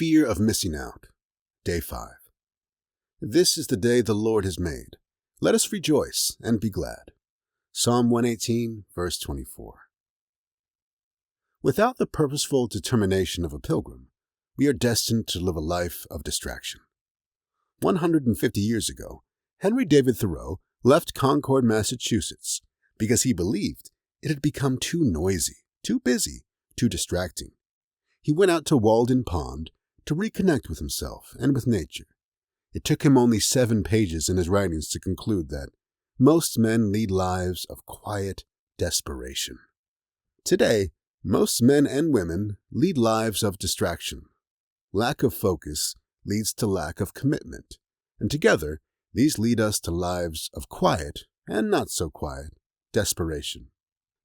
Fear of missing out. Day 5. This is the day the Lord has made. Let us rejoice and be glad. Psalm 118, verse 24. Without the purposeful determination of a pilgrim, we are destined to live a life of distraction. 150 years ago, Henry David Thoreau left Concord, Massachusetts, because he believed it had become too noisy, too busy, too distracting. He went out to Walden Pond to reconnect with himself and with nature. It took him only 7 pages in his writings to conclude that most men lead lives of quiet desperation. Today, most men and women lead lives of distraction. Lack of focus leads to lack of commitment, and together, these lead us to lives of quiet and not so quiet desperation.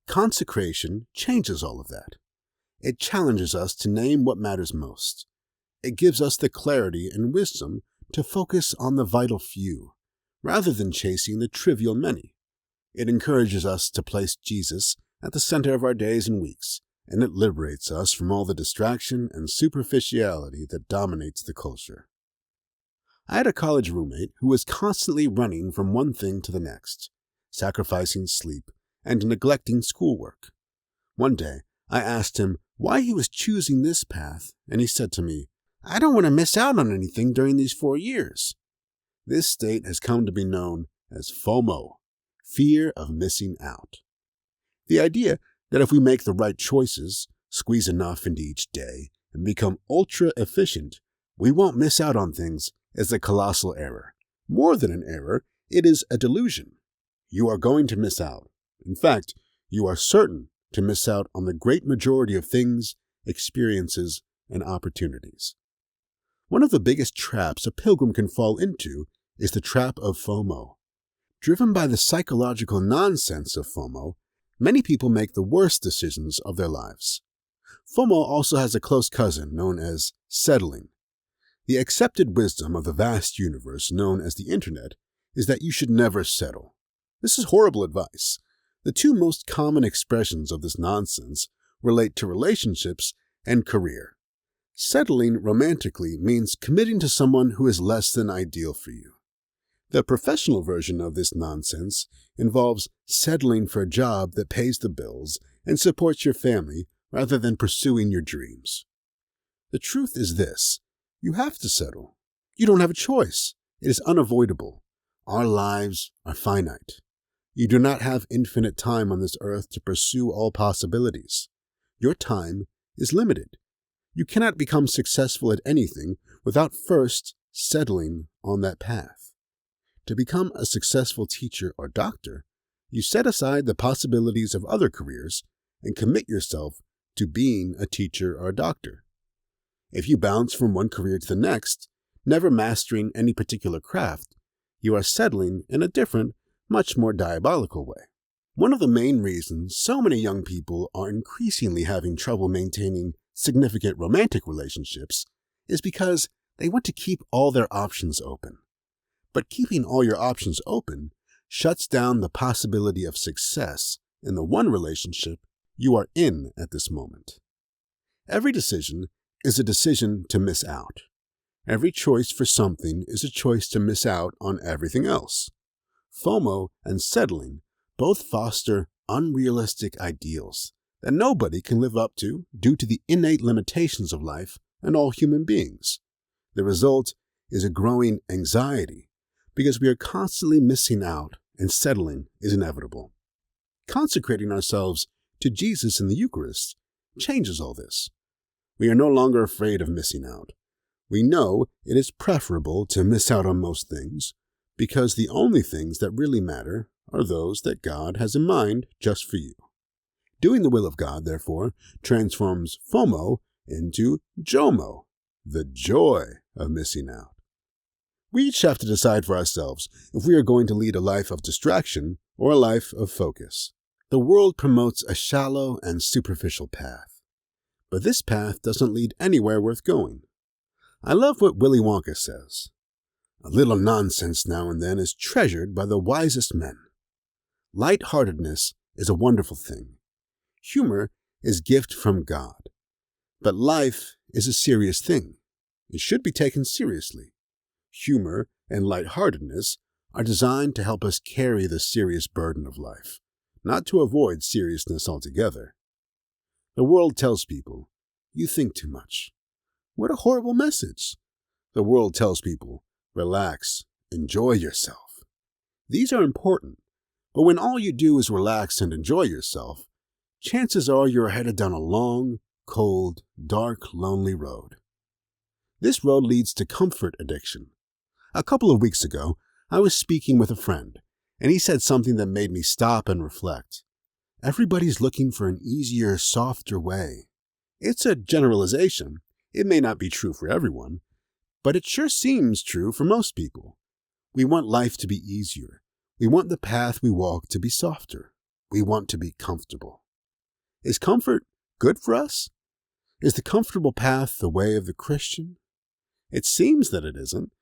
Consecration changes all of that. It challenges us to name what matters most. It gives us the clarity and wisdom to focus on the vital few, rather than chasing the trivial many. It encourages us to place Jesus at the center of our days and weeks, and it liberates us from all the distraction and superficiality that dominates the culture. I had a college roommate who was constantly running from one thing to the next, sacrificing sleep and neglecting schoolwork. One day, I asked him why he was choosing this path, and he said to me, "I don't want to miss out on anything during these 4 years." This state has come to be known as FOMO, fear of missing out. The idea that if we make the right choices, squeeze enough into each day, and become ultra-efficient, we won't miss out on things is a colossal error. More than an error, it is a delusion. You are going to miss out. In fact, you are certain to miss out on the great majority of things, experiences, and opportunities. One of the biggest traps a pilgrim can fall into is the trap of FOMO. Driven by the psychological nonsense of FOMO, many people make the worst decisions of their lives. FOMO also has a close cousin known as settling. The accepted wisdom of the vast universe known as the Internet is that you should never settle. This is horrible advice. The 2 most common expressions of this nonsense relate to relationships and career. Settling romantically means committing to someone who is less than ideal for you. The professional version of this nonsense involves settling for a job that pays the bills and supports your family rather than pursuing your dreams. The truth is this: you have to settle. You don't have a choice. It is unavoidable. Our lives are finite. You do not have infinite time on this earth to pursue all possibilities. Your time is limited. You cannot become successful at anything without first settling on that path. To become a successful teacher or doctor, you set aside the possibilities of other careers and commit yourself to being a teacher or a doctor. If you bounce from one career to the next, never mastering any particular craft, you are settling in a different, much more diabolical way. One of the main reasons so many young people are increasingly having trouble maintaining significant romantic relationships is because they want to keep all their options open. But keeping all your options open shuts down the possibility of success in the one relationship you are in at this moment. Every decision is a decision to miss out. Every choice for something is a choice to miss out on everything else. FOMO and settling both foster unrealistic ideals that nobody can live up to due to the innate limitations of life and all human beings. The result is a growing anxiety because we are constantly missing out and settling is inevitable. Consecrating ourselves to Jesus in the Eucharist changes all this. We are no longer afraid of missing out. We know it is preferable to miss out on most things because the only things that really matter are those that God has in mind just for you. Doing the will of God, therefore, transforms FOMO into JOMO, the joy of missing out. We each have to decide for ourselves if we are going to lead a life of distraction or a life of focus. The world promotes a shallow and superficial path, but this path doesn't lead anywhere worth going. I love what Willy Wonka says. A little nonsense now and then is treasured by the wisest men. Light-heartedness is a wonderful thing. Humor is gift from God. But life is a serious thing. It should be taken seriously. Humor and lightheartedness are designed to help us carry the serious burden of life, not to avoid seriousness altogether. The world tells people, "You think too much." What a horrible message. The world tells people, "Relax, enjoy yourself." These are important, but when all you do is relax and enjoy yourself, chances are you're headed down a long, cold, dark, lonely road. This road leads to comfort addiction. A couple of weeks ago, I was speaking with a friend, and he said something that made me stop and reflect. Everybody's looking for an easier, softer way. It's a generalization. It may not be true for everyone, but it sure seems true for most people. We want life to be easier. We want the path we walk to be softer. We want to be comfortable. Is comfort good for us? Is the comfortable path the way of the Christian? It seems that it isn't.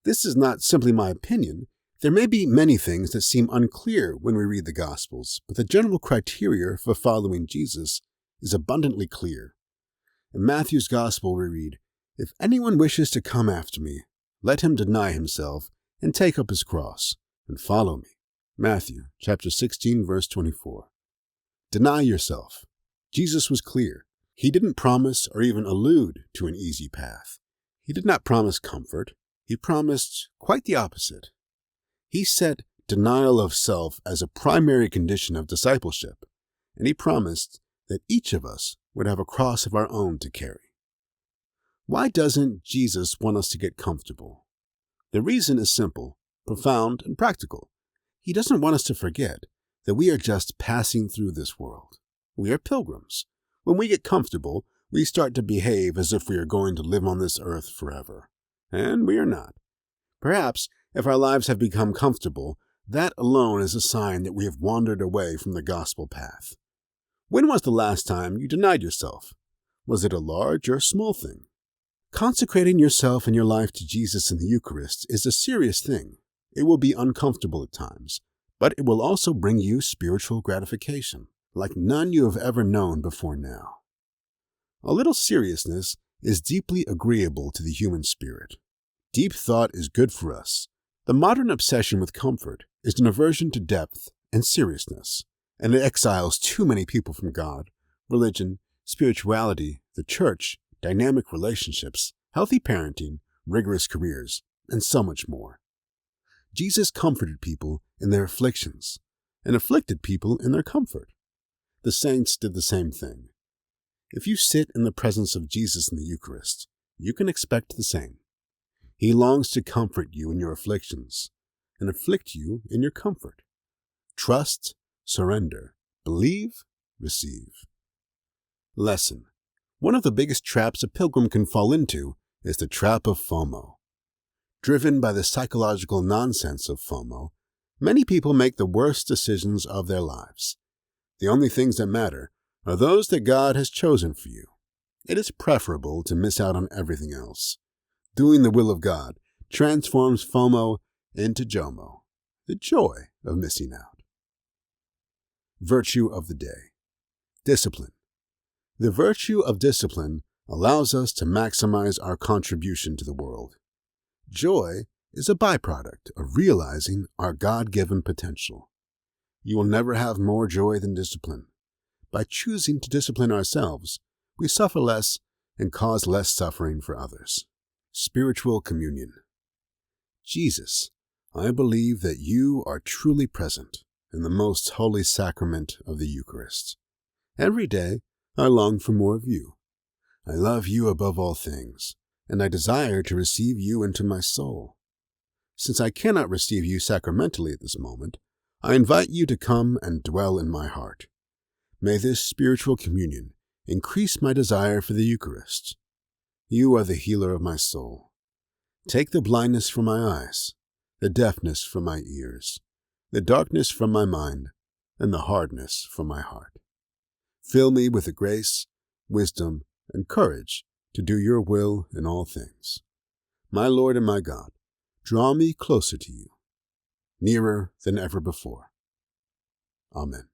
This is not simply my opinion. There may be many things that seem unclear when we read the Gospels, but the general criteria for following Jesus is abundantly clear. In Matthew's Gospel we read, "If anyone wishes to come after me, let him deny himself and take up his cross and follow me." Matthew chapter 16, verse 24. Deny yourself. Jesus was clear. He didn't promise or even allude to an easy path. He did not promise comfort. He promised quite the opposite. He set denial of self as a primary condition of discipleship, and he promised that each of us would have a cross of our own to carry. Why doesn't Jesus want us to get comfortable? The reason is simple, profound, and practical. He doesn't want us to forget that we are just passing through this world. We are pilgrims. When we get comfortable, we start to behave as if we are going to live on this earth forever. And we are not. Perhaps, if our lives have become comfortable, that alone is a sign that we have wandered away from the gospel path. When was the last time you denied yourself? Was it a large or small thing? Consecrating yourself and your life to Jesus in the Eucharist is a serious thing. It will be uncomfortable at times, but it will also bring you spiritual gratification, like none you have ever known before now. A little seriousness is deeply agreeable to the human spirit. Deep thought is good for us. The modern obsession with comfort is an aversion to depth and seriousness, and it exiles too many people from God, religion, spirituality, the church, dynamic relationships, healthy parenting, rigorous careers, and so much more. Jesus comforted people in their afflictions and afflicted people in their comfort. The saints did the same thing. If you sit in the presence of Jesus in the Eucharist, you can expect the same. He longs to comfort you in your afflictions and afflict you in your comfort. Trust, surrender, believe, receive. Lesson. One of the biggest traps a pilgrim can fall into is the trap of FOMO. Driven by the psychological nonsense of FOMO, many people make the worst decisions of their lives. The only things that matter are those that God has chosen for you. It is preferable to miss out on everything else. Doing the will of God transforms FOMO into JOMO, the joy of missing out. Virtue of the day. Discipline. The virtue of discipline allows us to maximize our contribution to the world. Joy is a byproduct of realizing our God-given potential. You will never have more joy than discipline. By choosing to discipline ourselves, we suffer less and cause less suffering for others. Spiritual communion. Jesus, I believe that you are truly present in the most holy sacrament of the Eucharist. Every day, I long for more of you. I love you above all things, and I desire to receive you into my soul. Since I cannot receive you sacramentally at this moment, I invite you to come and dwell in my heart. May this spiritual communion increase my desire for the Eucharist. You are the healer of my soul. Take the blindness from my eyes, the deafness from my ears, the darkness from my mind, and the hardness from my heart. Fill me with the grace, wisdom, and courage to do your will in all things. My Lord and my God, draw me closer to you, nearer than ever before. Amen.